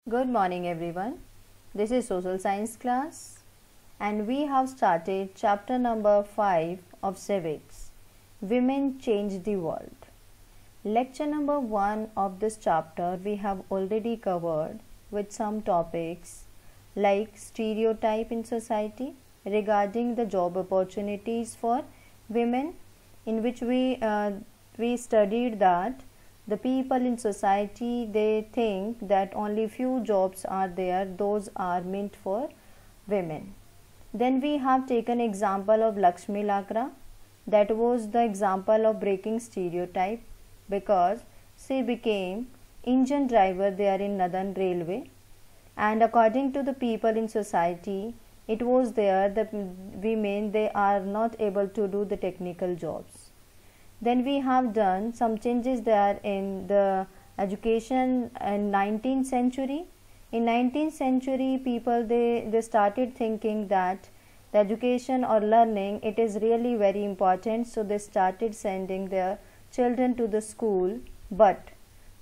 Good morning everyone. This is social science class and we have started chapter number 5 of civics. Women change the world. Lecture number 1 of this chapter we have already covered with some topics like stereotype in society regarding the job opportunities for women, in which we studied that the people in society, they think that only few jobs are there, those are meant for women. Then we have taken example of Lakshmi Lakra. That was the example of breaking stereotype, because she became engine driver there in Northern Railway, and according to the people in society, it was there that women, they are not able to do the technical jobs. Then we have done some changes there in the education in 19th century. In 19th century, people they started thinking that the education or learning, it is really very important, so they started sending their children to the school, but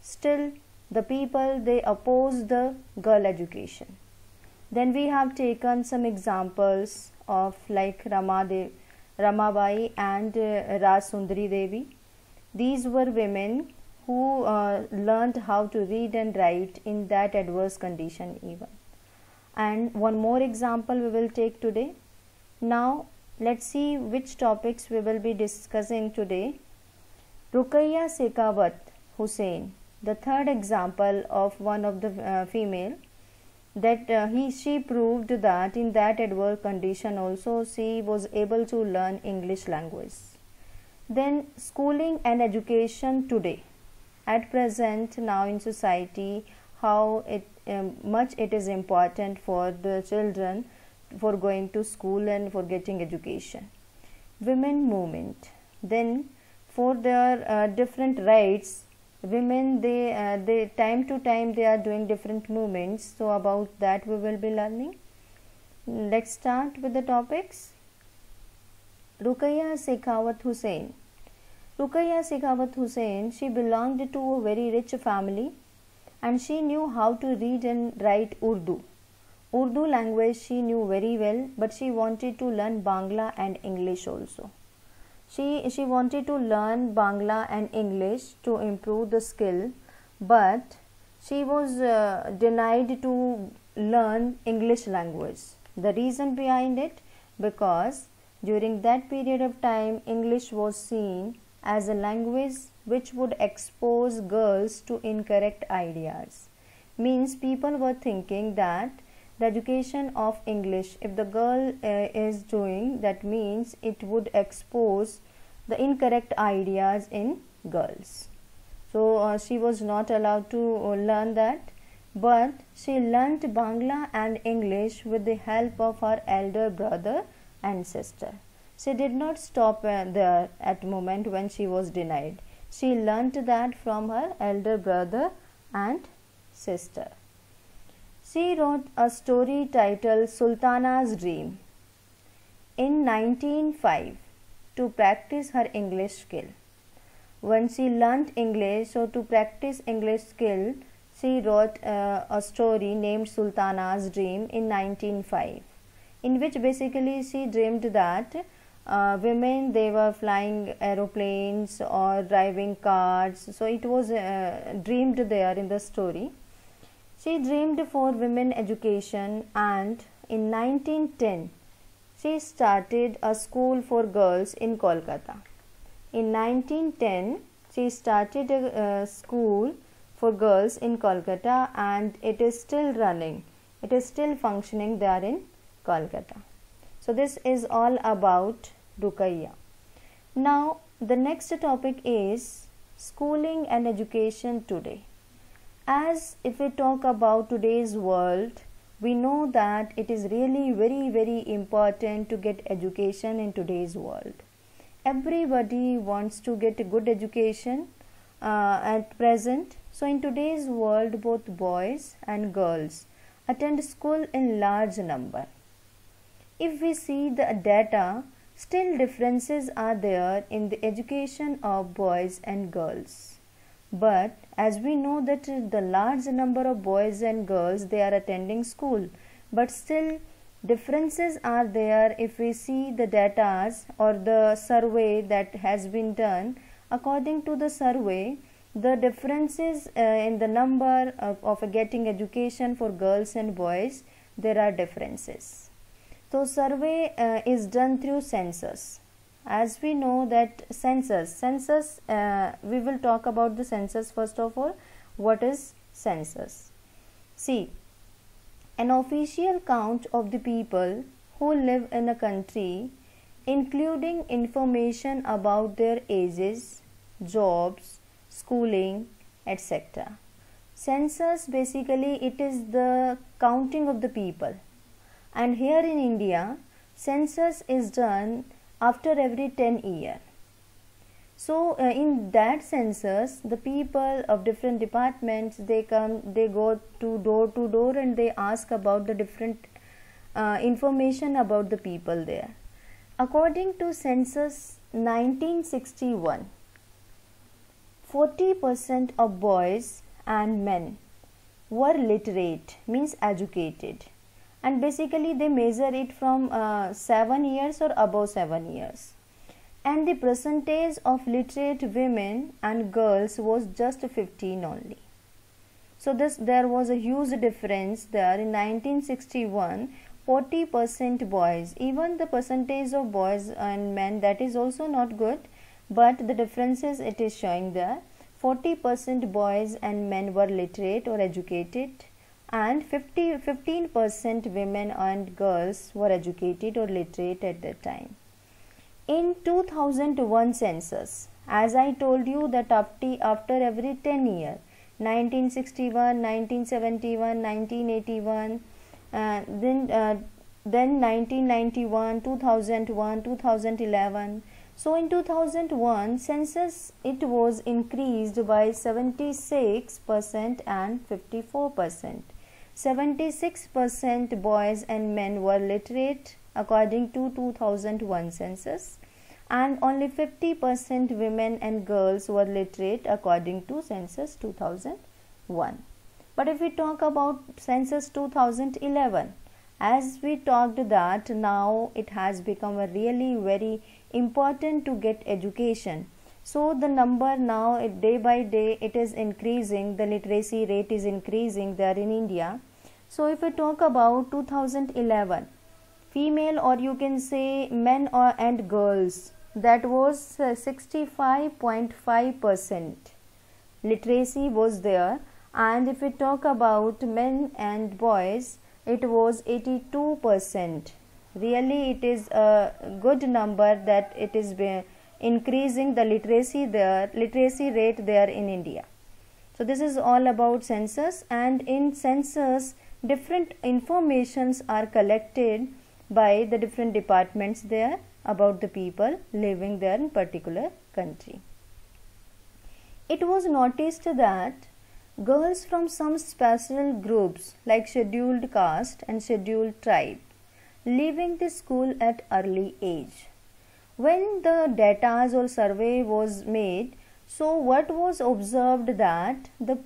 still the people, they oppose the girl education. Then we have taken some examples of like Ramabai and Raj Sundari Devi. These were women who learned how to read and write in that adverse condition even. And one more example we will take today. Now let's see which topics we will be discussing today. Ruqayya Sekhawat Hussain, the third example of one of the female, that she proved that in that adverse condition also she was able to learn English language. Then schooling and education today, at present now in society, how much it is important for the children for going to school and for getting education. Women movement, then for their different rights, women they time to time they are doing different movements, so about that we will be learning. Let's start with the topics. Ruqayya Sekhawat Hussain. Ruqayya Sekhawat Hussain, she belonged to a very rich family and she knew how to read and write Urdu. Urdu language she knew very well, but she wanted to learn Bangla and English also. She wanted to learn Bangla and English to improve the skill, but she was denied to learn English language. The reason behind it, because during that period of time English was seen as a language which would expose girls to incorrect ideas. Means people were thinking that the education of English, if the girl is doing, that means it would expose the incorrect ideas in girls. So she was not allowed to learn that, but she learnt Bangla and English with the help of her elder brother and sister. She did not stop there at the moment when she was denied. She learnt that from her elder brother and sister. She wrote a story titled Sultana's Dream in 1905 to practice her English skill. When she learnt English, so to practice English skill, she wrote a story named Sultana's Dream in 1905, in which basically she dreamed that women, they were flying aeroplanes or driving cars. So it was dreamed there in the story. She dreamed for women education, and in 1910 she started a school for girls in Kolkata. In 1910 she started a school for girls in Kolkata, and it is still running. It is still functioning there in Kolkata. So this is all about Ruqayya. Now the next topic is schooling and education today. As if we talk about today's world, we know that it is really very important to get education in today's world. Everybody wants to get a good education at present. So in today's world, both boys and girls attend school in large number. If we see the data, still differences are there in the education of boys and girls. But as we know that the large number of boys and girls, they are attending school, but still differences are there. If we see the data or the survey that has been done, according to the survey, the differences in the number of getting education for girls and boys, there are differences. So survey is done through census. As we know that census, we will talk about the census first of all. What is census? See, an official count of the people who live in a country, including information about their ages, jobs, schooling, etc. Census, basically it is the counting of the people, and here in India census is done after every 10 years. So in that census, the people of different departments, they go to door and they ask about the different information about the people there. According to census 1961, 40% of boys and men were literate, means educated, and basically they measure it from 7 years or above 7 years. And the percentage of literate women and girls was just 15 only. So there was a huge difference there. In 1961, 40% boys, even the percentage of boys and men, that is also not good, but the differences it is showing there. 40% boys and men were literate or educated, and 15% women and girls were educated or literate at that time. In 2001 census, as I told you that after every 10 years, 1961, 1971, 1981, then 1991, 2001, 2011. So in 2001 census, it was increased by 76% and 54%. 76% boys and men were literate according to 2001 census, and only 50% women and girls were literate according to census 2001. But if we talk about census 2011, as we talked that now it has become a really very important to get education. So the number now, day by day it is increasing, the literacy rate is increasing there in India. So if we talk about 2011, female, or you can say men and girls, that was 65.5% literacy was there, and if we talk about men and boys, it was 82%. Really it is a good number that it is increasing the literacy rate there in India. So this is all about census, and in census different informations are collected by the different departments there about the people living there in particular country. It was noticed that girls from some special groups like scheduled caste and scheduled tribe leaving the school at early age. When the data or survey was made, so what was observed that the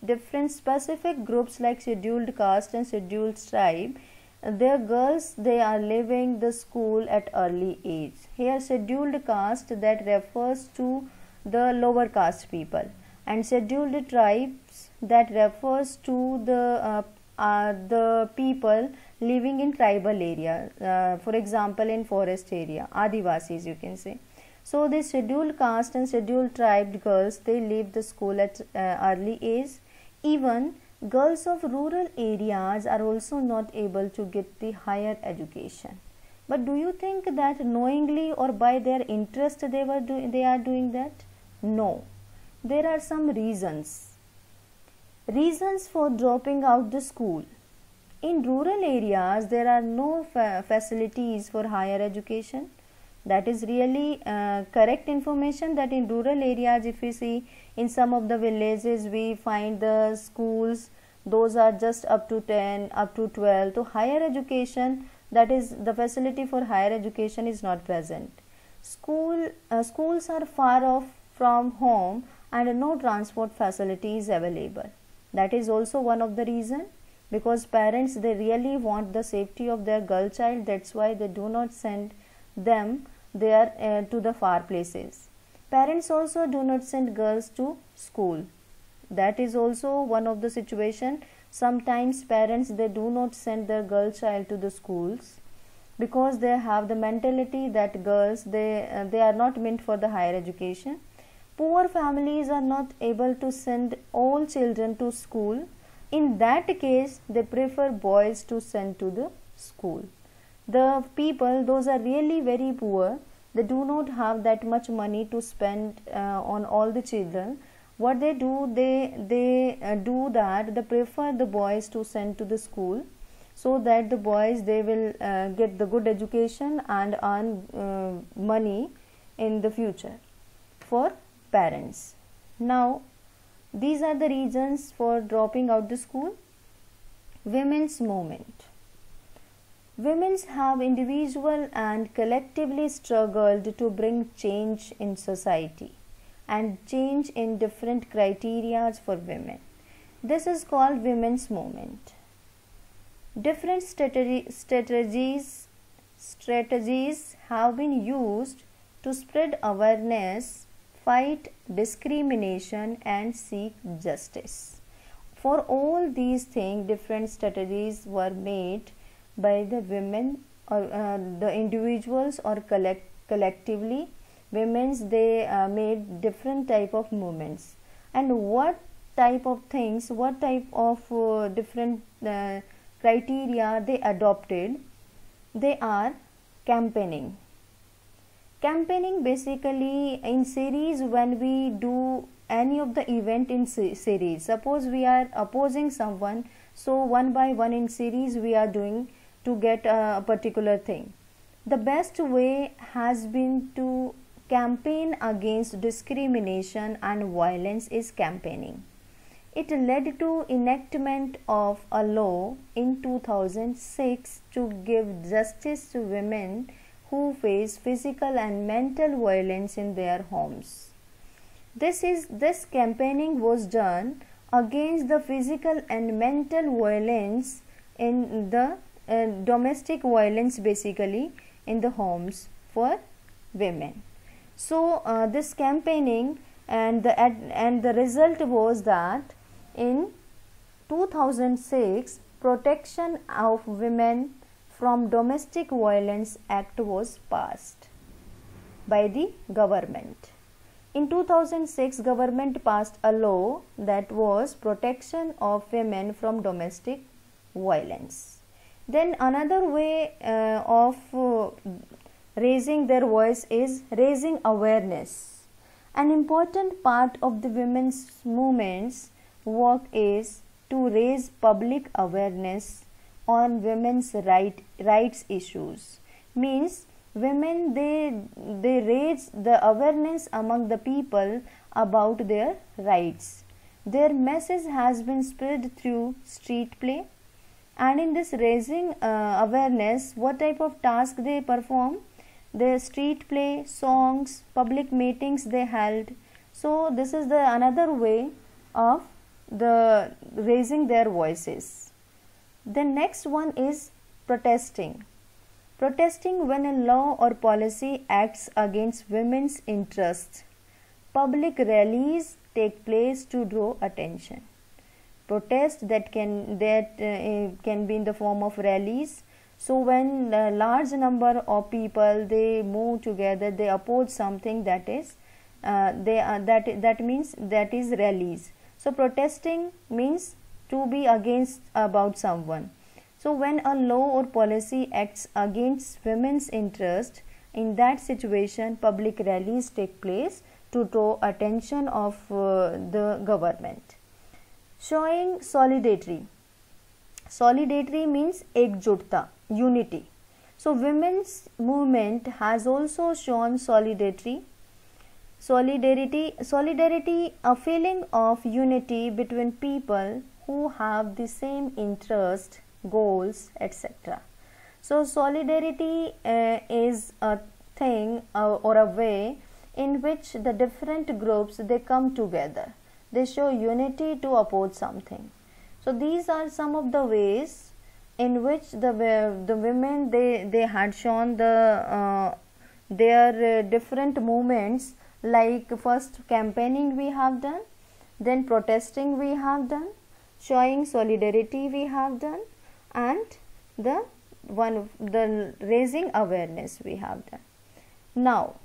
different specific groups like scheduled caste and scheduled tribe, their girls, they are leaving the school at early age. Here scheduled caste, that refers to the lower caste people, and scheduled tribes, that refers to the people living in tribal area, for example in forest area, Adivasis you can say. So the scheduled caste and scheduled tribe girls, they leave the school at early age. Even girls of rural areas are also not able to get the higher education. But do you think that knowingly or by their interest they are doing that? No. There are some reasons for dropping out the school. In rural areas, there are no facilities for higher education. That is really correct information, that in rural areas, if we see in some of the villages, we find the schools, those are just up to 10, up to 12. So higher education, that is the facility for higher education is not present. Schools are far off from home, and no transport facilities available. That is also one of the reason, because parents, they really want the safety of their girl child. That's why they do not send them there to the far places. Parents also do not send girls to school. That is also one of the situation. Sometimes parents, they do not send their girl child to the schools because they have the mentality that girls, they are not meant for the higher education. Poor families are not able to send all children to school. In that case, they prefer boys to send to the school. The people, those are really very poor, they do not have that much money to spend on all the children. What they do, they do that they prefer the boys to send to the school, so that the boys, they will get the good education and earn money in the future for parents. Now, these are the reasons for dropping out the school. Women's movement. Women have individual and collectively struggled to bring change in society and change in different criteria for women. This is called women's movement. Different strategies have been used to spread awareness, fight discrimination, and seek justice. For all these things, different strategies were made by the women, or the individuals, or collectively. Women's, they made different type of movements. And what type of things, what type of different criteria they adopted? They are campaigning. Campaigning, basically, in series, when we do any of the event in series, suppose we are opposing someone, so one by one in series we are doing to get a particular thing. The best way has been to campaign against discrimination and violence is campaigning. It led to enactment of a law in 2006 to give justice to women who face physical and mental violence in their homes. This campaigning was done against the physical and mental violence in the domestic violence, basically in the homes for women. So this campaigning, and the result was that in 2006, Protection of Women from Domestic Violence Act was passed by the government. In 2006, government passed a law that was Protection of Women from Domestic Violence. Then another way of raising their voice is raising awareness. An important part of the women's movement's work is to raise public awareness on women's rights issues. Means women, they raise the awareness among the people about their rights. Their message has been spread through street play. And in this raising awareness, what type of task they perform? The street play, songs, public meetings they held. So this is the another way of the raising their voices. The next one is protesting. Protesting when a law or policy acts against women's interests. Public rallies take place to draw attention. Protest that can be in the form of rallies. So when a large number of people, they move together, they oppose something, that is that means that is rallies. So protesting means to be against about someone. So when a law or policy acts against women's interest, in that situation public rallies take place to draw attention of the government. Showing solidarity. Solidarity means ekjutta, unity. So women's movement has also shown solidarity, a feeling of unity between people who have the same interest, goals, etc. So solidarity is a thing or a way in which the different groups they come together. They show unity to oppose something. So these are some of the ways in which the women they had shown their different movements, like first campaigning we have done, then protesting we have done, showing solidarity we have done, and the raising awareness we have done. Now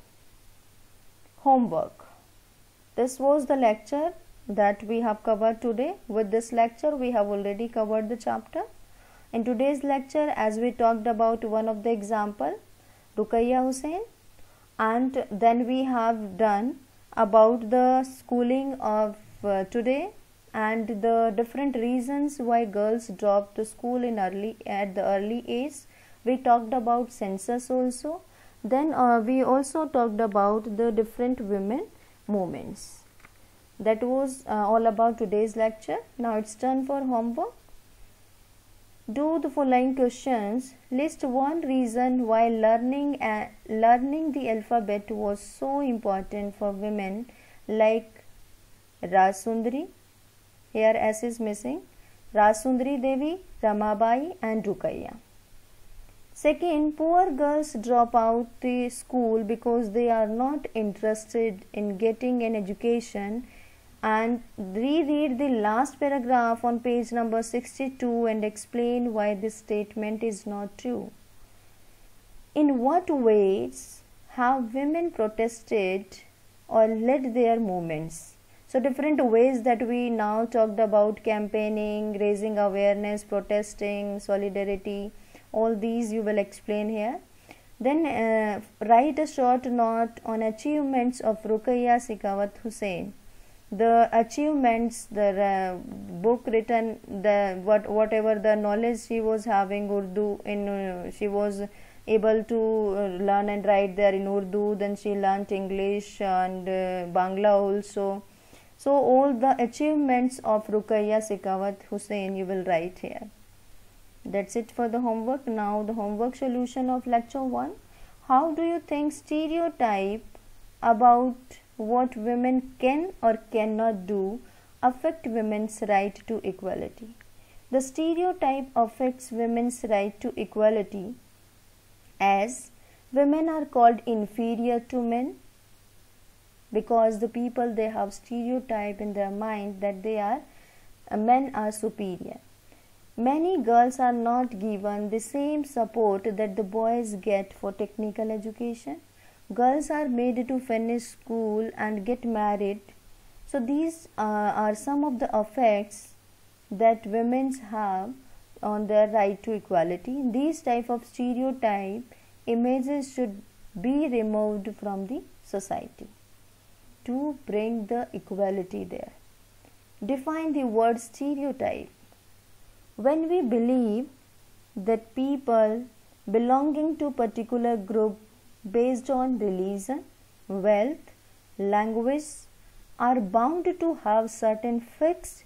homework. This was the lecture that we have covered today. With this lecture we have already covered the chapter. In today's lecture, as we talked about one of the example, Ruqayya Hussain, and then we have done about the schooling of today and the different reasons why girls drop to school at the early age. We talked about census also. Then we also talked about the different women movements. That was all about today's lecture. Now it's turn for homework. Do the following questions. List one reason why learning the alphabet was so important for women like Rajsundari. Here S is missing. Rajsundari Devi, Ramabai and Ruqayya. Second, poor girls drop out the school because they are not interested in getting an education. And reread the last paragraph on page number 62 and explain why this statement is not true. In what ways have women protested or led their movements? So different ways that we now talked about: campaigning, raising awareness, protesting, solidarity. All these you will explain here. Then write a short note on achievements of Ruqayya Sekhawat Hussain. The achievements, the book written, whatever the knowledge she was having Urdu in, she was able to learn and write there in Urdu. Then she learnt English and Bangla also. So all the achievements of Ruqayya Sekhawat Hussain you will write here. That's it for the homework. Now the homework solution of lecture 1. How do you think stereotype about what women can or cannot do affect women's right to equality? The stereotype affects women's right to equality as women are called inferior to men, because the people they have stereotype in their mind that men are superior. Many girls are not given the same support that the boys get for technical education. Girls are made to finish school and get married. So these are some of the effects that women have on their right to equality. These type of stereotype images should be removed from the society to bring the equality there. Define the word stereotype. When we believe that people belonging to particular group based on religion, wealth, language are bound to have certain fixed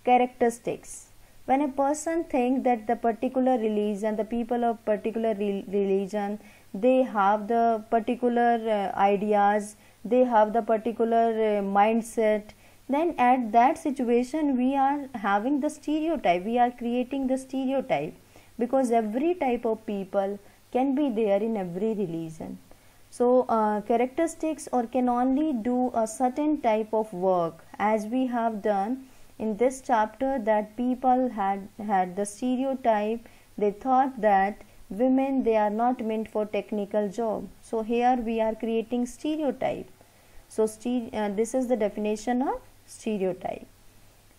characteristics. When a person thinks that the particular religion, the people of particular religion, they have the particular ideas, they have the particular mindset, then at that situation we are having the stereotype, we are creating the stereotype, because every type of people can be there in every religion. So characteristics or can only do a certain type of work, as we have done in this chapter, that people had the stereotype. They thought that women, they are not meant for technical job. So here we are creating stereotype. So this is the definition of stereotype.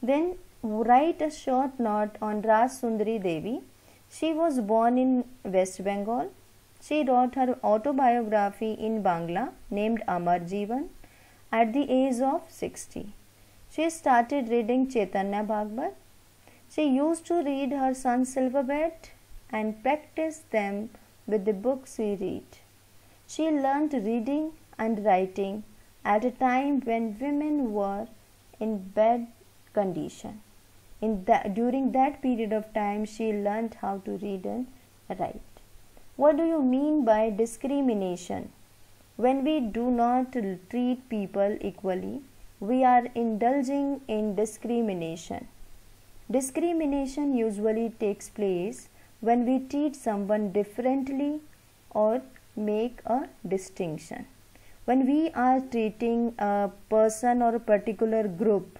Then write a short note on Rajsundari Devi. She was born in West Bengal. She wrote her autobiography in Bangla named Amar Jeevan at the age of 60. She started reading Chaitanya Bhagavad. She used to read her son's alphabet and practice them with the books she read. She learned reading and writing at a time when women were in bad condition. During that period of time, she learned how to read and write. What do you mean by discrimination? When we do not treat people equally, we are indulging in discrimination. Discrimination usually takes place when we treat someone differently or make a distinction. When we are treating a person or a particular group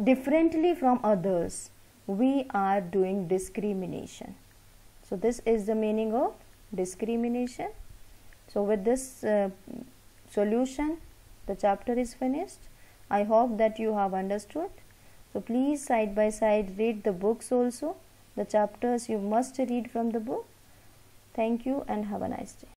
differently from others, we are doing discrimination. So this is the meaning of discrimination. So with this solution, the chapter is finished. I hope that you have understood. So please side by side read the books also. The chapters you must read from the book. Thank you and have a nice day.